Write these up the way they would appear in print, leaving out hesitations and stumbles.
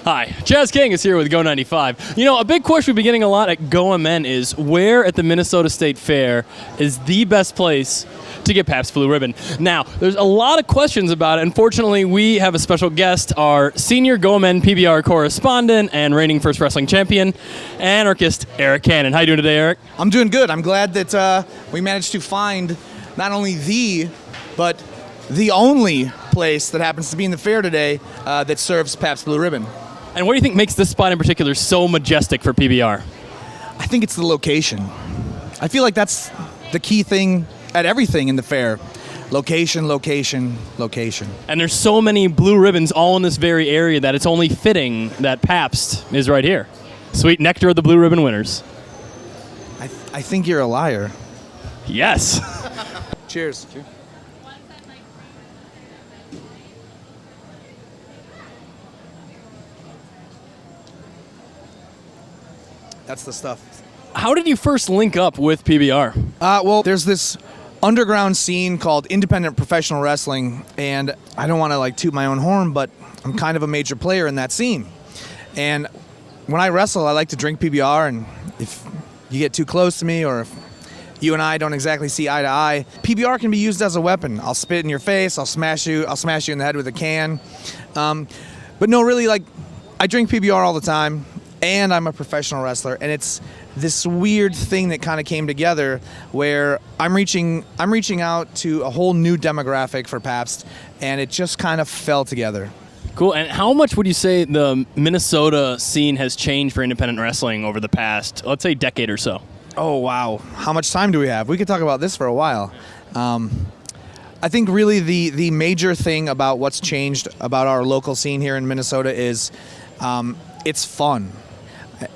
Hi, Chaz Kangas here with Go95. You know, a big question we've been getting a lot at GoMN is where at the Minnesota State Fair is the best place to get Pabst Blue Ribbon? Now, there's a lot of questions about it. Unfortunately, we have a special guest, our senior GoMN PBR correspondent and reigning first wrestling champion, anarchist Eric Cannon. How you doing today, Eric? I'm doing good. I'm glad that we managed to find not only but the only place that happens to be in the fair today that serves Pabst Blue Ribbon. And what do you think makes this spot in particular so majestic for PBR? I think it's the location. I feel like that's the key thing at everything in the fair. Location, location, location. And there's so many blue ribbons all in this very area that it's only fitting that Pabst is right here. Sweet nectar of the blue ribbon winners. I think you're a liar. Yes. Cheers. That's the stuff. How did you first link up with PBR? Well, there's this underground scene called independent professional wrestling, and I don't want to toot my own horn, but I'm kind of a major player in that scene. And when I wrestle, I like to drink PBR, and if you get too close to me or if you and I don't exactly see eye to eye, PBR can be used as a weapon. I'll spit in your face, I'll smash you in the head with a can. But no, really, I drink PBR all the time. And I'm a professional wrestler, and it's this weird thing that kind of came together where I'm reaching out to a whole new demographic for Pabst, and it just kind of fell together. Cool. And how much would you say the Minnesota scene has changed for independent wrestling over the past, let's say, decade or so? Oh, wow. How much time do we have? We could talk about this for a while. I think really the major thing about what's changed about our local scene here in Minnesota is it's fun.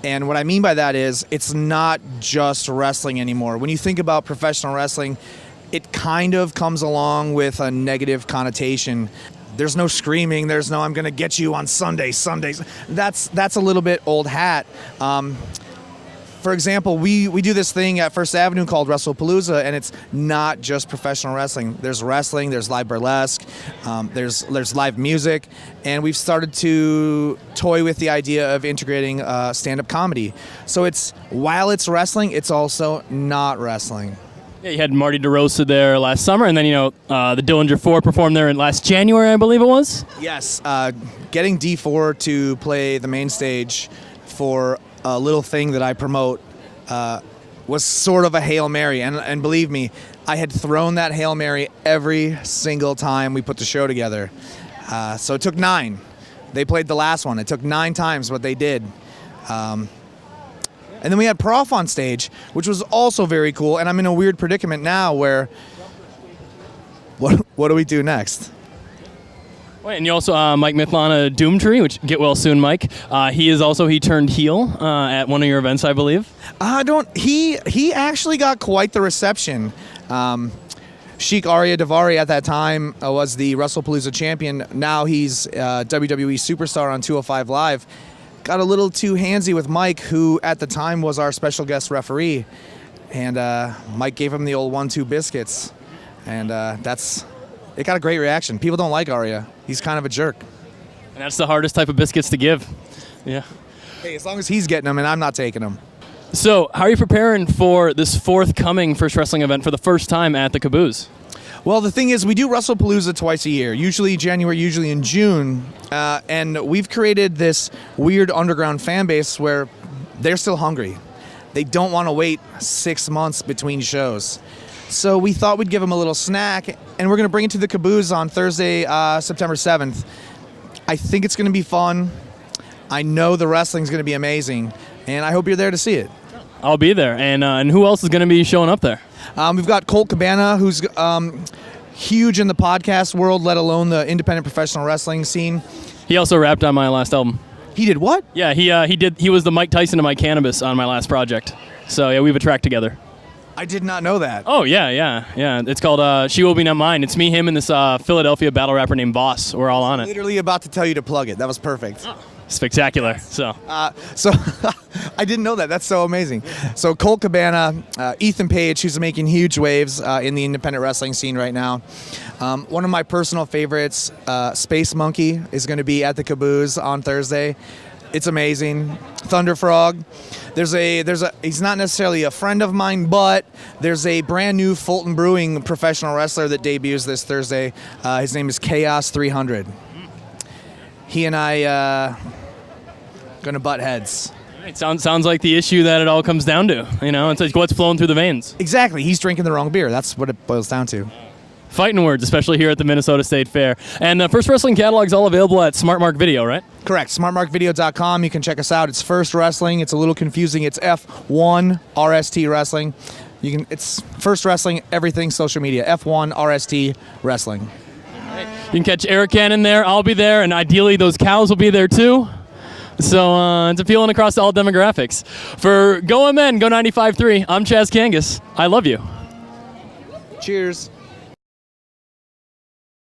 And what I mean by that is it's not just wrestling anymore. When you think about professional wrestling, it kind of comes along with a negative connotation. There's no screaming. There's no, I'm going to get you on Sundays. That's a little bit old hat. For example, we do this thing at First Avenue called WrestlePalooza, and it's not just professional wrestling. There's wrestling, there's live burlesque, there's live music, and we've started to toy with the idea of integrating stand-up comedy. So while it's wrestling, it's also not wrestling. Yeah, you had Marty DeRosa there last summer, and then, the Dillinger 4 performed there in last January, I believe it was? Yes, getting D4 to play the main stage for a little thing that I promote was sort of a Hail Mary. And believe me, I had thrown that Hail Mary every single time we put the show together. So it took 9. They played the last one. It took 9 times what they did. And then we had Prof on stage, which was also very cool. And I'm in a weird predicament now where what do we do next? Wait, and you also Mike Mithlon, Doomtree, which get well soon, Mike. He turned heel at one of your events, I believe. He actually got quite the reception. Sheik Arya Davari at that time was the WrestlePalooza champion. Now he's WWE superstar on 205 Live. Got a little too handsy with Mike, who at the time was our special guest referee, and Mike gave him the old 1-2 biscuits, and it got a great reaction. People don't like Arya. He's kind of a jerk. And that's the hardest type of biscuits to give. Yeah. Hey, as long as he's getting them and I'm not taking them. So, how are you preparing for this forthcoming first wrestling event for the first time at the Caboose? Well, the thing is, we do WrestlePalooza twice a year, usually January, usually in June. And we've created this weird underground fan base where they're still hungry. They don't want to wait 6 months between shows. So we thought we'd give them a little snack, and we're going to bring it to the Caboose on Thursday, September 7th. I think it's going to be fun. I know the wrestling's going to be amazing, and I hope you're there to see it. I'll be there. And who else is going to be showing up there? We've got Colt Cabana, who's huge in the podcast world, let alone the independent professional wrestling scene. He also rapped on my last album. He did what? Yeah, he did. He was the Mike Tyson of my cannabis on my last project. So yeah, we have a track together. I did not know that. Oh, yeah. It's called She Will Be Not Mine. It's me, him, and this Philadelphia battle rapper named Boss. We're all on it. Literally about to tell you to plug it. That was perfect. Spectacular. So I didn't know that. That's so amazing. So Colt Cabana, Ethan Page, who's making huge waves in the independent wrestling scene right now. One of my personal favorites, Space Monkey, is going to be at the Caboose on Thursday. It's amazing. Thunder Frog. He's not necessarily a friend of mine, but there's a brand new Fulton Brewing professional wrestler that debuts this Thursday. His name is Chaos 300. He and I gonna butt heads. It sounds like the issue that it all comes down to. You know, it's like what's flowing through the veins. Exactly. He's drinking the wrong beer. That's what it boils down to. Fighting words, especially here at the Minnesota State Fair. And First Wrestling catalog's all available at Smart Mark Video, right? Correct. SmartMarkVideo.com. You can check us out. It's First Wrestling. It's a little confusing. It's F1 RST Wrestling. It's First Wrestling, everything social media. F1 RST Wrestling. You can catch Eric Cannon there. I'll be there, and ideally those cows will be there too. So it's appealing across all demographics. For Go Men, Go 95.3, I'm Chaz Kangas. I love you. Cheers.